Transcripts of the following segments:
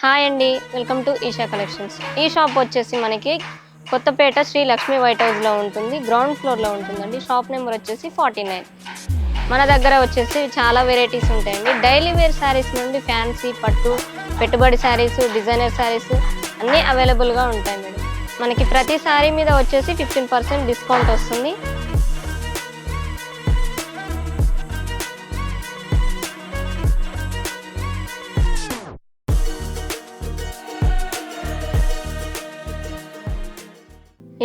Hi అండి, welcome to Isha collections. ఈ shop వచ్చేసి మనకి కొత్తపేట శ్రీ లక్ష్మీ వైట్ హౌస్లో ఉంటుంది. గ్రౌండ్ ఫ్లోర్లో ఉంటుందండి. షాప్ నెంబర్ వచ్చేసి 49. మన దగ్గర వచ్చేసి చాలా వెరైటీస్ ఉంటాయండి. డైలీ వేర్ శారీస్ నుండి ఫ్యాన్సీ, పట్టు, పెట్టుబడి శారీస్, డిజైనర్ శారీస్ అన్నీ అవైలబుల్గా ఉంటాయి మేడం. మనకి ప్రతి శారీ మీద వచ్చేసి 15% డిస్కౌంట్ వస్తుంది.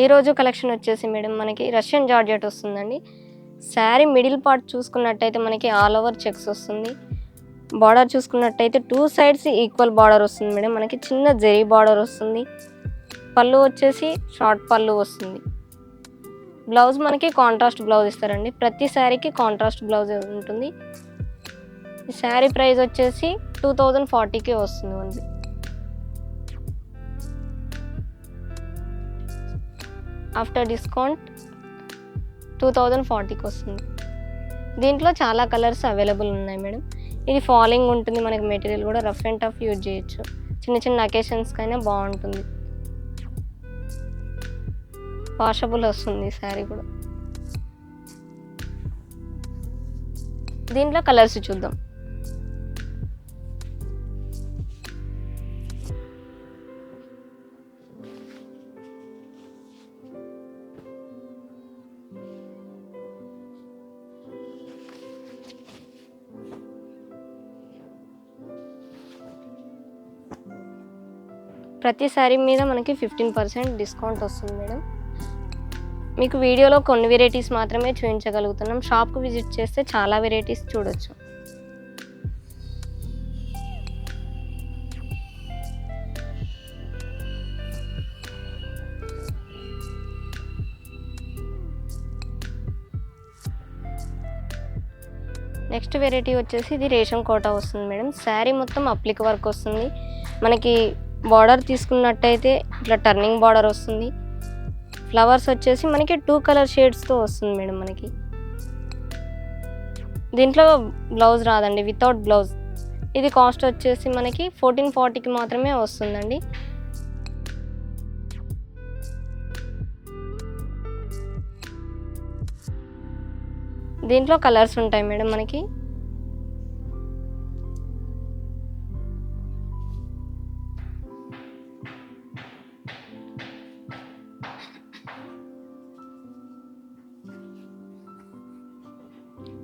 ఈరోజు కలెక్షన్ వచ్చేసి మేడం మనకి రష్యన్ జార్జెట్ వస్తుందండి. శారీ మిడిల్ పార్ట్ చూసుకున్నట్టయితే మనకి ఆల్ ఓవర్ చెక్స్ వస్తుంది. బార్డర్ చూసుకున్నట్టయితే 2 సైడ్స్ ఈక్వల్ బార్డర్ వస్తుంది మేడం. మనకి చిన్న జరీ బార్డర్ వస్తుంది. పళ్ళు వచ్చేసి షార్ట్ పళ్ళు వస్తుంది. బ్లౌజ్ మనకి కాంట్రాస్ట్ బ్లౌజ్ ఇస్తారండి. ప్రతి శారీకి కాంట్రాస్ట్ బ్లౌజ్ ఉంటుంది. ఈ శారీ ప్రైస్ వచ్చేసి 2040కి వస్తుంది ఓన్లీ. ఆఫ్టర్ డిస్కౌంట్ 2040కి వస్తుంది. దీంట్లో చాలా కలర్స్ అవైలబుల్ ఉన్నాయి మేడం. ఇది ఫాలింగ్ ఉంటుంది. మనకి మెటీరియల్ కూడా రఫ్ అండ్ టఫ్ యూజ్ చేయొచ్చు. చిన్న చిన్న అకేషన్స్కైనా బాగుంటుంది. వాషబుల్ వస్తుంది శారీ కూడా. దీంట్లో కలర్స్ చూద్దాం. ప్రతి శారీ మీద మనకి 15% డిస్కౌంట్ వస్తుంది మేడం. మీకు వీడియోలో కొన్ని వెరైటీస్ మాత్రమే చూపించగలుగుతున్నాం. షాప్కి విజిట్ చేస్తే చాలా వెరైటీస్ చూడొచ్చు. నెక్స్ట్ వెరైటీ వచ్చేసి ఇది రేషం కోటా వస్తుంది మేడం. శారీ మొత్తం అప్లిక్ వర్క్ వస్తుంది. మనకి బార్డర్ తీసుకున్నట్టయితే ఇట్లా టర్నింగ్ బార్డర్ వస్తుంది. ఫ్లవర్స్ వచ్చేసి మనకి 2 కలర్ షేడ్స్తో వస్తుంది మేడం. మనకి దీంట్లో బ్లౌజ్ రాదండి, వితౌట్ బ్లౌజ్. ఇది కాస్ట్ వచ్చేసి మనకి 1440కి మాత్రమే వస్తుందండి. దీంట్లో కలర్స్ ఉంటాయి మేడం మనకి.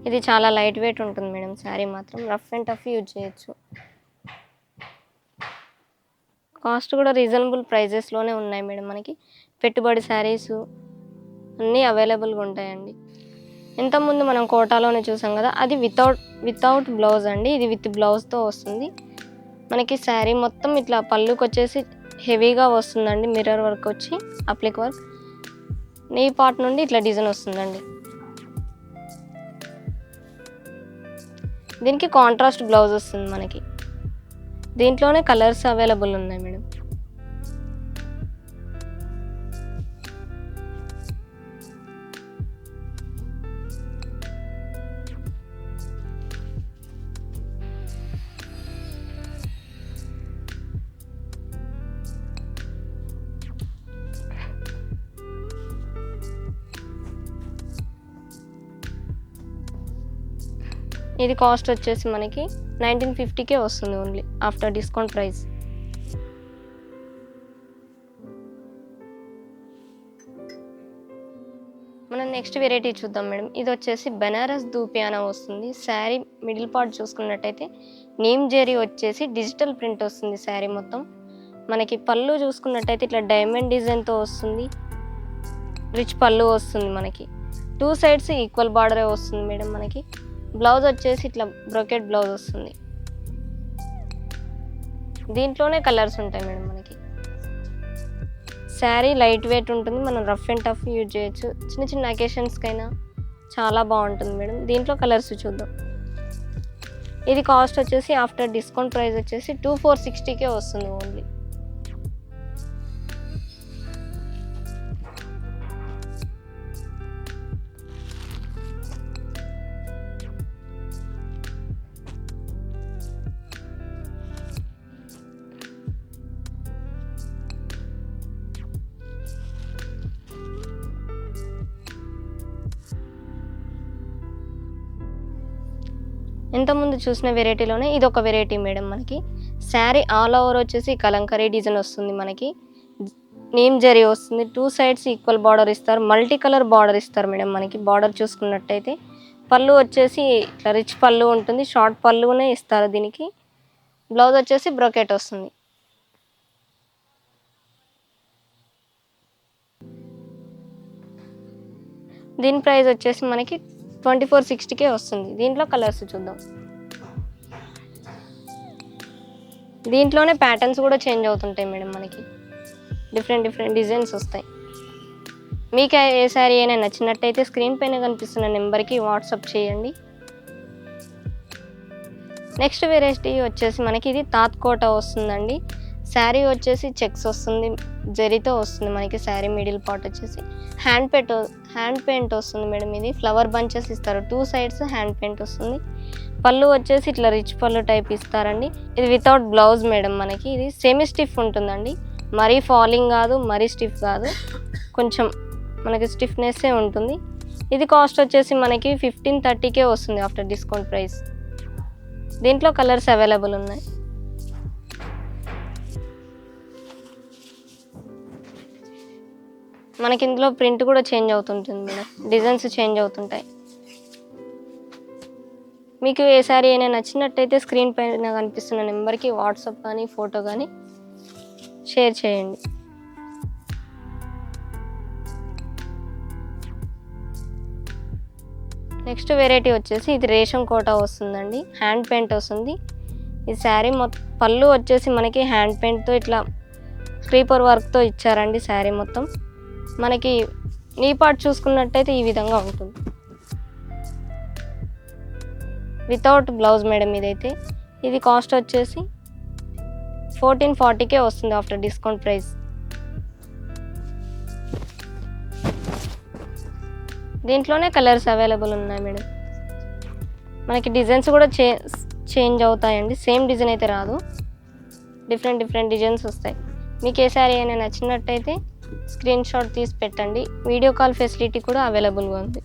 ఇది చాలా లైట్ వెయిట్ ఉంటుంది మేడం. శారీ మాత్రం రఫ్ అండ్ టఫ్ యూజ్ చేయొచ్చు. కాస్ట్ కూడా రీజనబుల్ ప్రైజెస్లోనే ఉన్నాయి మేడం. మనకి పెట్టుబడి శారీస్ అన్నీ అవైలబుల్గా ఉంటాయండి. ఇంతకుముందు మనం కోటాలోనే చూసాం కదా, అది వితౌట్ బ్లౌజ్ అండి. ఇది విత్ బ్లౌజ్తో వస్తుంది. మనకి శారీ మొత్తం ఇట్లా పళ్ళుకి వచ్చేసి హెవీగా వస్తుందండి. మిర్రర్ వర్క్ వచ్చి అప్లిక్ వర్క్. నీ పార్ట్ నుండి ఇట్లా డిజైన్ వస్తుందండి. దీనికి కాంట్రాస్ట్ బ్లౌజ్ వస్తుంది మనకి. దీంట్లోనే కలర్స్ అవైలబుల్ ఉన్నాయి మేడం. ఇది కాస్ట్ వచ్చేసి మనకి 1950కే వస్తుంది ఓన్లీ ఆఫ్టర్ డిస్కౌంట్ ప్రైస్. మనం నెక్స్ట్ వెరైటీ చూద్దాం మేడం. ఇది వచ్చేసి బనారస్ దూపియానా వస్తుంది. శారీ మిడిల్ పార్ట్ చూసుకున్నట్టయితే నీమ్ జెరీ వచ్చేసి డిజిటల్ ప్రింట్ వస్తుంది శారీ మొత్తం. మనకి పళ్ళు చూసుకున్నట్టయితే ఇట్లా డైమండ్ డిజైన్తో వస్తుంది. రిచ్ పళ్ళు వస్తుంది మనకి. 2 సైడ్స్ ఈక్వల్ బార్డరే వస్తుంది మేడం. మనకి బ్లౌజ్ వచ్చేసి ఇట్లా బ్రోకెట్ బ్లౌజ్ వస్తుంది. దీంట్లోనే కలర్స్ ఉంటాయి మేడం మనకి. శారీ లైట్ వెయిట్ ఉంటుంది. మనం రఫ్ అండ్ టఫ్ యూజ్ చేయొచ్చు. చిన్న చిన్న అకేషన్స్కైనా చాలా బాగుంటుంది మేడం. దీంట్లో కలర్స్ చూద్దాం. ఇది కాస్ట్ వచ్చేసి ఆఫ్టర్ డిస్కౌంట్ ప్రైస్ వచ్చేసి 2460కే వస్తుంది ఓన్లీ. ఇంతకుముందు చూసిన వెరైటీలోనే ఇది ఒక వెరైటీ మేడం. మనకి శారీ ఆల్ ఓవర్ వచ్చేసి కలంకరీ డిజైన్ వస్తుంది. మనకి నీమ్ జరీ వస్తుంది. 2 సైడ్స్ ఈక్వల్ బార్డర్ ఇస్తారు. మల్టీ కలర్ బార్డర్ ఇస్తారు మేడం. మనకి బార్డర్ చూసుకున్నట్టయితే పళ్ళు వచ్చేసి ఇట్లా రిచ్ పళ్ళు ఉంటుంది. షార్ట్ పళ్ళునే ఇస్తారు దీనికి. బ్లౌజ్ వచ్చేసి బ్రోకెట్ వస్తుంది. దీని ప్రైస్ వచ్చేసి మనకి 2460కే వస్తుంది. దీంట్లో కలర్స్ చూద్దాం. దీంట్లోనే ప్యాటర్న్స్ కూడా చేంజ్ అవుతుంటాయి మేడం. మనకి డిఫరెంట్ డిజైన్స్ వస్తాయి. మీకు ఏ శారీ అయినా నచ్చినట్టయితే స్క్రీన్ పైన కనిపిస్తున్న నెంబర్కి వాట్సాప్ చేయండి. నెక్స్ట్ వెరైటీ వచ్చేసి మనకి ఇది తాత్ కోట వస్తుందండి. శారీ వచ్చేసి చెక్స్ వస్తుంది, జరీతో వస్తుంది. మనకి శారీ మిడిల్ పార్ట్ వచ్చేసి హ్యాండ్ పెయింట్ వస్తుంది మేడం. ఇది ఫ్లవర్ బంచెస్ ఇస్తారు. 2 సైడ్స్ హ్యాండ్ పెయింట్ వస్తుంది. పళ్ళు వచ్చేసి ఇట్లా రిచ్ పళ్ళు టైప్ ఇస్తారండి. ఇది వితౌట్ బ్లౌజ్ మేడం. మనకి ఇది సెమీ స్టిఫ్ ఉంటుందండి. మరీ ఫాలింగ్ కాదు, మరీ స్టిఫ్ కాదు, కొంచెం మనకి స్టిఫ్నెస్సే ఉంటుంది. ఇది కాస్ట్ వచ్చేసి మనకి 1530కే వస్తుంది ఆఫ్టర్ డిస్కౌంట్ ప్రైస్. దీంట్లో కలర్స్ అవైలబుల్ ఉన్నాయి. మనకి ఇందులో ప్రింట్ కూడా చేంజ్ అవుతుంటుంది మేడం. డిజైన్స్ చేంజ్ అవుతుంటాయి. మీకు ఏ శారీ అయినా నచ్చినట్టయితే స్క్రీన్ పైన కనిపిస్తున్న నెంబర్కి వాట్సాప్ కానీ ఫోటో కానీ షేర్ చేయండి. నెక్స్ట్ వెరైటీ వచ్చేసి ఇది రేషం కోట వస్తుందండి. హ్యాండ్ పెయింట్ వస్తుంది. ఈ శారీ పళ్ళు వచ్చేసి మనకి హ్యాండ్ పెయింట్తో ఇట్లా క్రీపర్ వర్క్తో ఇచ్చారండి. శారీ మొత్తం మనకి నీ పార్ట్ చూసుకున్నట్టయితే ఈ విధంగా ఉంటుంది. వితౌట్ బ్లౌజ్ మేడం ఇదైతే. ఇది కాస్ట్ వచ్చేసి 1440కే వస్తుంది ఆఫ్టర్ డిస్కౌంట్ ప్రైస్. దీంట్లోనే కలర్స్ అవైలబుల్ ఉన్నాయి మేడం. మనకి డిజైన్స్ కూడా చేంజ్ అవుతాయండి. సేమ్ డిజైన్ అయితే రాదు. డిఫరెంట్ డిజైన్స్ వస్తాయి. మీకు ఏ శారీ అయినా నచ్చినట్టయితే స్క్రీన్ షాట్ తీసి పెట్టండి. వీడియో కాల్ ఫెసిలిటీ కూడా అవైలబుల్గా ఉంది.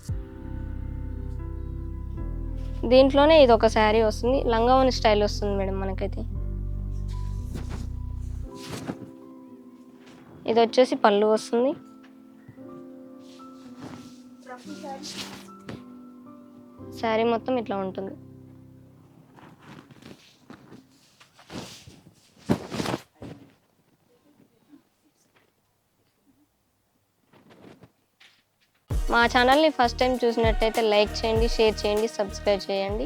దీంట్లోనే ఇది ఒక శారీ వస్తుంది. లంగావోని స్టైల్ వస్తుంది మేడం. మనకైతే ఇది వచ్చేసి పళ్ళు వస్తుంది. శారీ మొత్తం ఇట్లా ఉంటుంది. మా ఛానల్ని ఫస్ట్ టైం చూసినట్టయితే లైక్ చేయండి, షేర్ చేయండి, సబ్స్క్రైబ్ చేయండి.